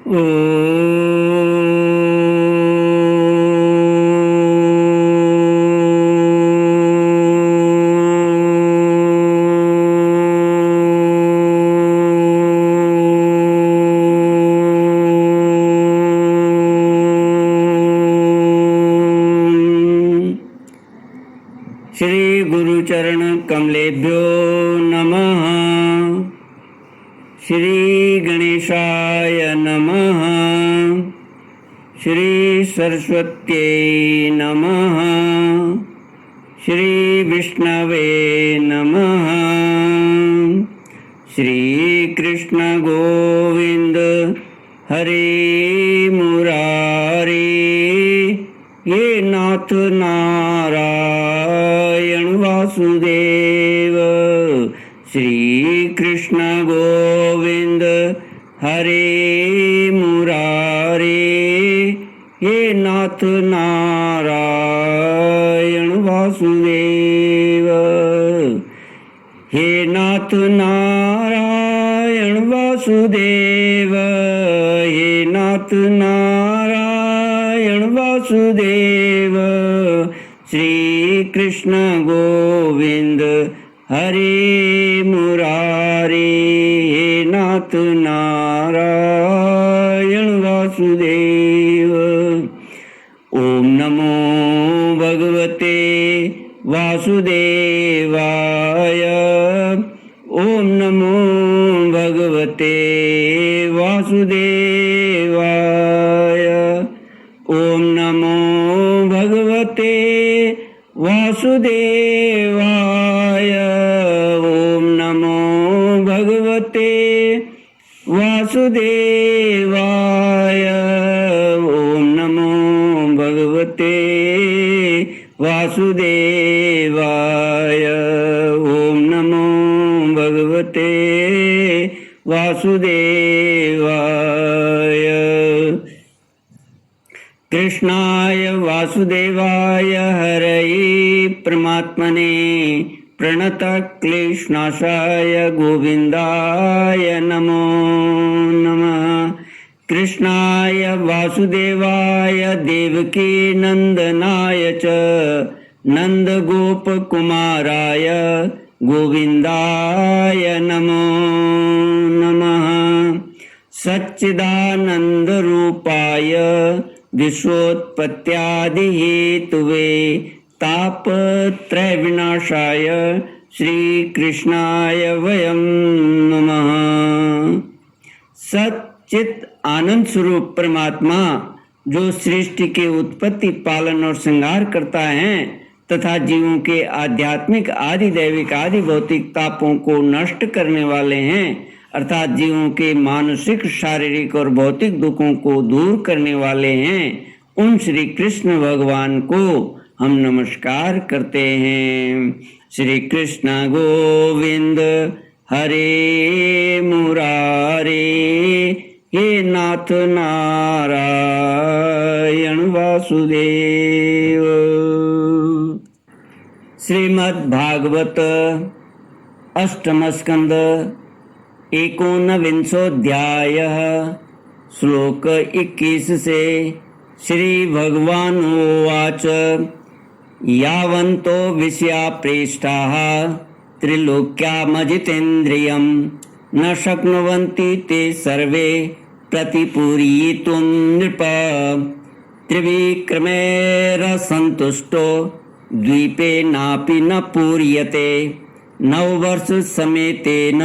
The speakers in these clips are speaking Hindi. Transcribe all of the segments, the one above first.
श्री गुरुचरण कमलेभ्यो नमः। श्री गणेशाय नमः। श्री सरस्वत्यै नमः। श्री विष्णवे नमः। श्री कृष्ण गोविंद हरे मुरारे, ये नाथ नारायण वासुदेव। श्री कृष्ण गोविंद हरे मुरारे, ये नाथ नारायण वासुदेव। हे नाथ नारायण वासुदेव, हे नाथ नारायण वासुदेव। श्री कृष्ण गोविंद हरे मुरारे, हे नाथ नारायण वासुदेव। ओम नमो भगवते वासुदेवाय। ओम नमो भगवते वासुदेवाय। ओम नमो भगवते वासुदेवाय। ओम नमो भगवते वासुदेवाय। ओम नमो भगवते वासुदेवाय। ओम नमो भगवते वासुदेवाय। कृष्णाय वासुदेवाय हरये परमात्मने प्रणतक्लेशनाशाय गोविन्दाय नमो नमः। कृष्णाय वासुदेवाय देवकी नंदनाय च नंदगोपकुमाराय गोविन्दाय नमो नमः। सच्चिदानन्दरूपाय विश्वोत्पत्त्यादिहेतुवे तापत्रयविनाशाय श्रीकृष्णाय वयं नमः। सच्चित आनंद स्वरूप परमात्मा जो सृष्टि के उत्पत्ति, पालन और श्रृंगार करता है तथा जीवों के आध्यात्मिक, आदि दैविक, आदि भौतिक तापों को नष्ट करने वाले हैं, अर्थात जीवों के मानसिक, शारीरिक और भौतिक दुखों को दूर करने वाले हैं, उन श्री कृष्ण भगवान को हम नमस्कार करते हैं। श्री कृष्ण गोविंद हरे मुरारे, हे नाथ नारायण वासुदेव। श्रीमद् भागवत अष्टम स्कंद एकोनविंशोऽध्यायः श्लोक 21 से श्री भगवान उवाच यावन्तो विषया प्रेष्ठाः त्रिलोक्यामजितेन्द्रियं न शक्नुवन्ति ते सर्वे प्रतिपूरयितुं नृप। त्रिविक्रमैरसन्तुष्टो द्वीपे नापि न पूर्यते 9 वर्ष समेतेन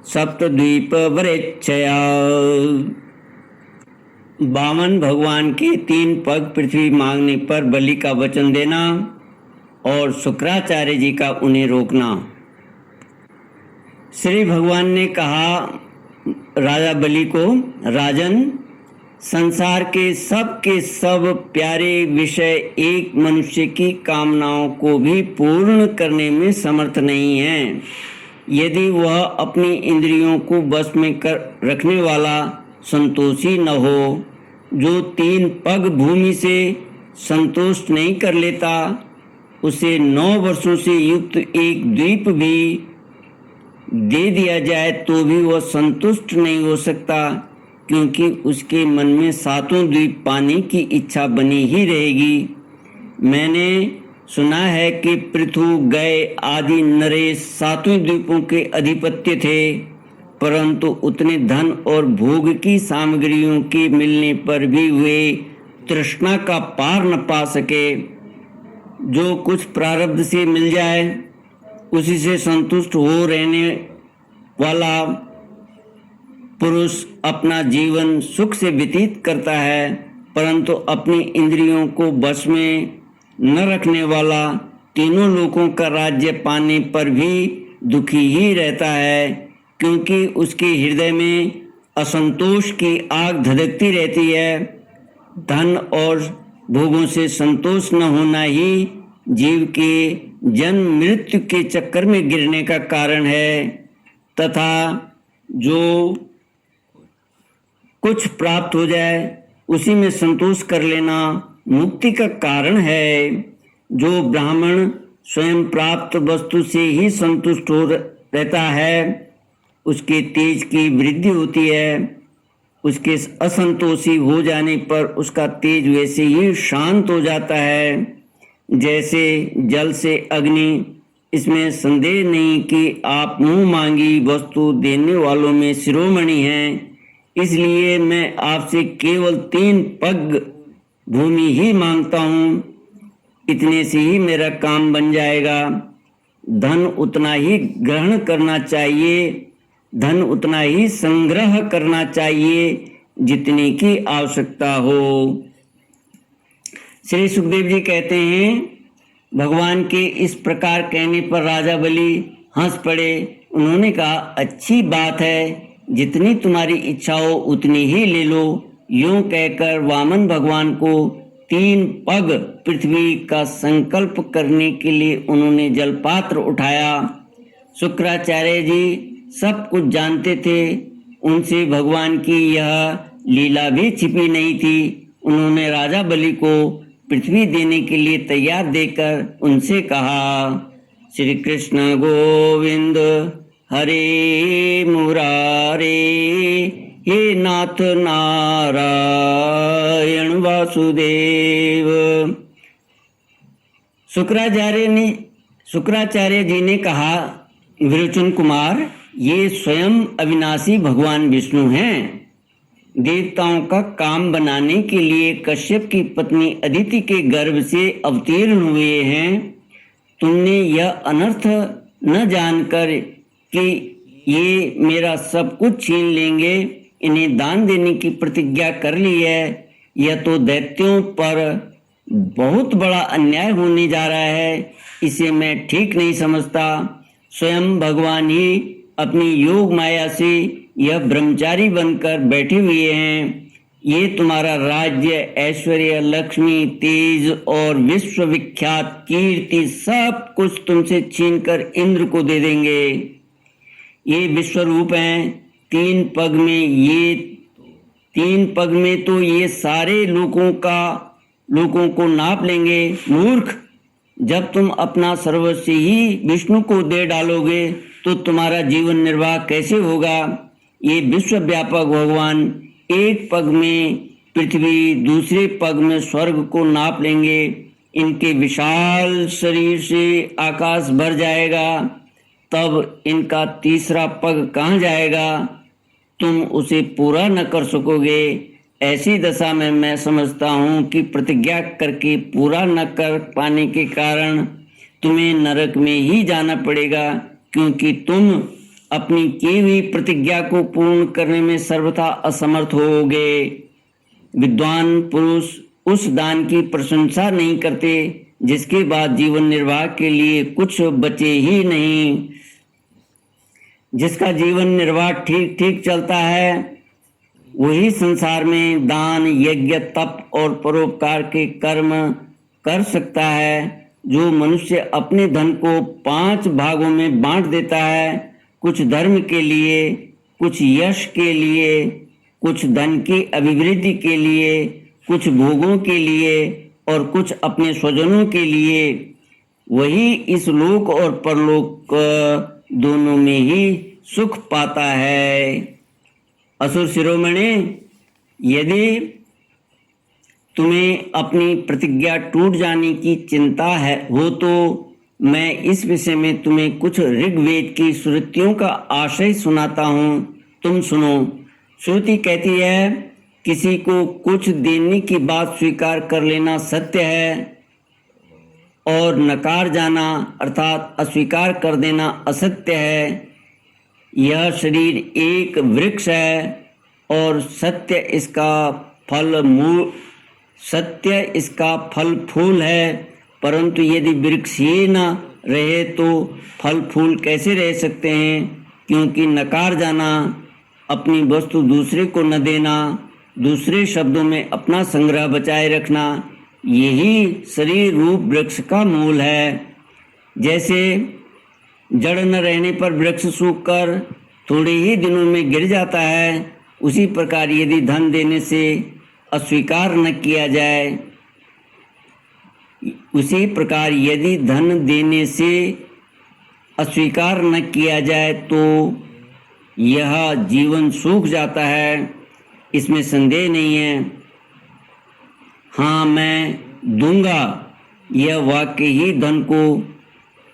सप्तद्वीपवरेच्छया। वामन भगवान के 3 पग पृथ्वी मांगने पर बलि का वचन देना और शुक्राचार्य जी का उन्हें रोकना। श्री भगवान ने कहा राजा बलि को, राजन, संसार के सब प्यारे विषय एक मनुष्य की कामनाओं को भी पूर्ण करने में समर्थ नहीं है। यदि वह अपनी इंद्रियों को बस में कर रखने वाला संतोषी न हो, जो 3 पग भूमि से संतोष नहीं कर लेता, उसे 9 वर्षों से युक्त एक द्वीप भी दे दिया जाए तो भी वह संतुष्ट नहीं हो सकता, क्योंकि उसके मन में सातों द्वीप पाने की इच्छा बनी ही रहेगी। मैंने सुना है कि पृथु, गय आदि नरेश सातों द्वीपों के अधिपत्य थे, परंतु उतने धन और भोग की सामग्रियों के मिलने पर भी वे तृष्णा का पार न पा सके। जो कुछ प्रारब्ध से मिल जाए उसी से संतुष्ट हो रहने वाला पुरुष अपना जीवन सुख से व्यतीत करता है, परंतु अपनी इंद्रियों को बस में न रखने वाला तीनों लोकों का राज्य पाने पर भी दुखी ही रहता है, क्योंकि उसके हृदय में असंतोष की आग धधकती रहती है। धन और भोगों से संतोष न होना ही जीव के जन्म मृत्यु के चक्कर में गिरने का कारण है, तथा जो कुछ प्राप्त हो जाए उसी में संतोष कर लेना मुक्ति का कारण है। जो ब्राह्मण स्वयं प्राप्त वस्तु से ही संतुष्ट हो रहता है उसके तेज की वृद्धि होती है। उसके असंतोषी हो जाने पर उसका तेज वैसे ही शांत हो जाता है, जैसे जल से अग्नि। इसमें संदेह नहीं कि आप मुंह मांगी वस्तु देने वालों में शिरोमणि हैं, इसलिए मैं आपसे केवल 3 पग भूमि ही मांगता हूँ, इतने से ही मेरा काम बन जाएगा। धन उतना ही ग्रहण करना चाहिए, धन उतना ही संग्रह करना चाहिए जितने की आवश्यकता हो। श्री सुखदेव जी कहते हैं, भगवान के इस प्रकार कहने पर राजा बलि हंस पड़े। उन्होंने कहा, अच्छी बात है, जितनी तुम्हारी इच्छा हो उतनी ही ले लो। यूं कहकर वामन भगवान को 3 पग पृथ्वी का संकल्प करने के लिए उन्होंने जलपात्र उठाया। शुक्राचार्य जी सब कुछ जानते थे, उनसे भगवान की यह लीला भी छिपी नहीं थी। उन्होंने राजा बलि को पृथ्वी देने के लिए तैयार देकर उनसे कहा, श्री कृष्ण गोविंद हरे मुरारे, हे नाथ नारायण वासुदेव। शुक्राचार्य जी ने कहा, विरोचन कुमार, ये स्वयं अविनाशी भगवान विष्णु हैं। देवताओं का काम बनाने के लिए कश्यप की पत्नी अदिति के गर्भ से अवतीर्ण हुए हैं। तुमने यह अनर्थ न जानकर कि ये मेरा सब कुछ छीन लेंगे, इन्हें दान देने की प्रतिज्ञा कर ली है। यह तो दैत्यों पर बहुत बड़ा अन्याय होने जा रहा है, इसे मैं ठीक नहीं समझता। स्वयं भगवान ही अपनी योग माया से यह ब्रह्मचारी बनकर बैठे हुए हैं। ये तुम्हारा राज्य, ऐश्वर्य, लक्ष्मी, तेज और विश्वविख्यात कीर्ति सब कुछ तुमसे छीनकर इंद्र को दे देंगे। ये विश्वरूप हैं। 3 पग में तो ये सारे लोगों को नाप लेंगे। मूर्ख, जब तुम अपना सर्वस्व ही विष्णु को दे डालोगे तो तुम्हारा जीवन निर्वाह कैसे होगा। ये विश्वव्यापक भगवान एक पग में पृथ्वी, दूसरे पग में स्वर्ग को नाप लेंगे। इनके विशाल शरीर से आकाश भर जाएगा, तब इनका तीसरा पग कहाँ जाएगा, तुम उसे पूरा न कर सकोगे। ऐसी दशा में मैं समझता हूँ कि प्रतिज्ञा करके पूरा न कर पाने के कारण तुम्हें नरक में ही जाना पड़ेगा, क्योंकि तुम अपनी की हुई प्रतिज्ञा को पूर्ण करने में सर्वथा असमर्थ होगे। विद्वान पुरुष उस दान की प्रशंसा नहीं करते जिसके बाद जीवन निर्वाह के लिए कुछ बचे ही नहीं। जिसका जीवन निर्वाह ठीक ठीक चलता है वही संसार में दान, यज्ञ, तप और परोपकार के कर्म कर सकता है। जो मनुष्य अपने धन को 5 भागों में बांट देता है, कुछ धर्म के लिए, कुछ यश के लिए, कुछ धन की अभिवृद्धि के लिए, कुछ भोगों के लिए और कुछ अपने स्वजनों के लिए, वही इस लोक और परलोक दोनों में ही सुख पाता है। असुर शिरोमणि, यदि तुम्हें अपनी प्रतिज्ञा टूट जाने की चिंता हो तो मैं इस विषय में तुम्हें कुछ ऋग्वेद की श्रुतियों का आशय सुनाता हूँ, तुम सुनो। श्रुति कहती है, किसी को कुछ देने की बात स्वीकार कर लेना सत्य है और नकार जाना अर्थात अस्वीकार कर देना असत्य है। यह शरीर एक वृक्ष है और सत्य इसका फल फूल है, परंतु यदि वृक्ष ही न रहे तो फल फूल कैसे रह सकते हैं? क्योंकि नकार जाना, अपनी वस्तु दूसरे को न देना, दूसरे शब्दों में अपना संग्रह बचाए रखना, यही शरीर रूप वृक्ष का मूल है। जैसे जड़ न रहने पर वृक्ष सूखकर थोड़े ही दिनों में गिर जाता है, उसी प्रकार यदि धन देने से अस्वीकार न किया जाए, उसी प्रकार यदि धन देने से अस्वीकार न किया जाए तो यह जीवन सूख जाता है, इसमें संदेह नहीं है। हाँ मैं दूंगा, यह वाक्य ही धन को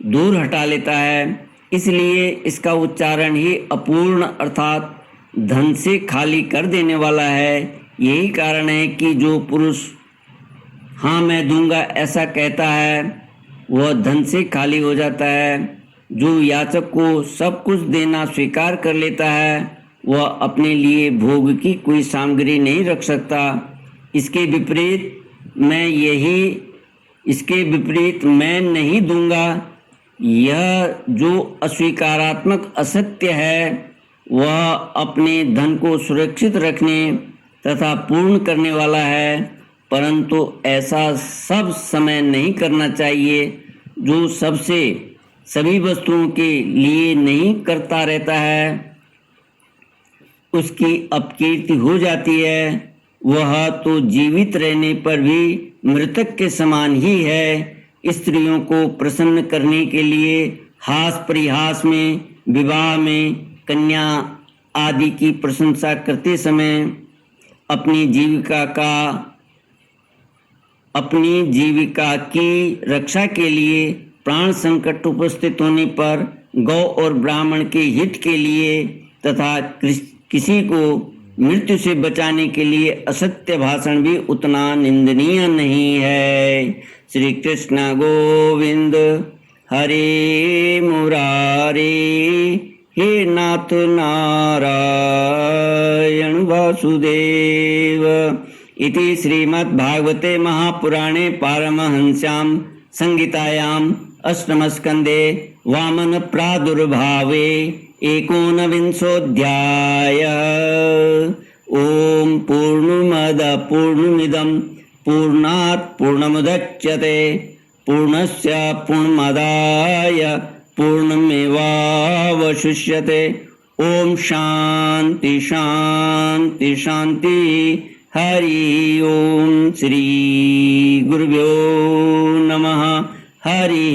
दूर हटा लेता है, इसलिए इसका उच्चारण ही अपूर्ण अर्थात धन से खाली कर देने वाला है। यही कारण है कि जो पुरुष हाँ मैं दूंगा ऐसा कहता है वह धन से खाली हो जाता है। जो याचक को सब कुछ देना स्वीकार कर लेता है वह अपने लिए भोग की कोई सामग्री नहीं रख सकता। इसके विपरीत मैं नहीं दूंगा, यह जो अस्वीकारात्मक असत्य है वह अपने धन को सुरक्षित रखने तथा पूर्ण करने वाला है, परंतु ऐसा सब समय नहीं करना चाहिए। जो सभी वस्तुओं के लिए नहीं करता रहता है उसकी अपकीर्ति हो जाती है। वह तो जीवित रहने पर भी मृतक के समान ही है। स्त्रियों को प्रसन्न करने के लिए हास परिहास में, विवाह में, कन्या आदि की प्रशंसा करते समय अपनी जीविका की रक्षा के लिए प्राण संकट उपस्थित होने पर गौ और ब्राह्मण के हित के लिए तथा किसी को मृत्यु से बचाने के लिए असत्य भाषण भी उतना निंदनीय नहीं है। श्री कृष्ण गोविंद हरे मुरारे, हे नाथ नारायण वासुदेव। इति श्रीमद्भागवते महापुराणे पारमहंस्यां संहितायां अष्टमस्कन्धे वामन प्रादुर्भावे एकोनविंशोऽध्याय। ओम पूर्णमदः पूर्णमिदं पूर्णात् पूर्णमुदच्यते पूर्णस्य पूर्णमादाय पूर्णमेवावशिष्यते। ओम शांति शांति शांति। हरि ओम। श्री गुरुभ्यो नमः। हरि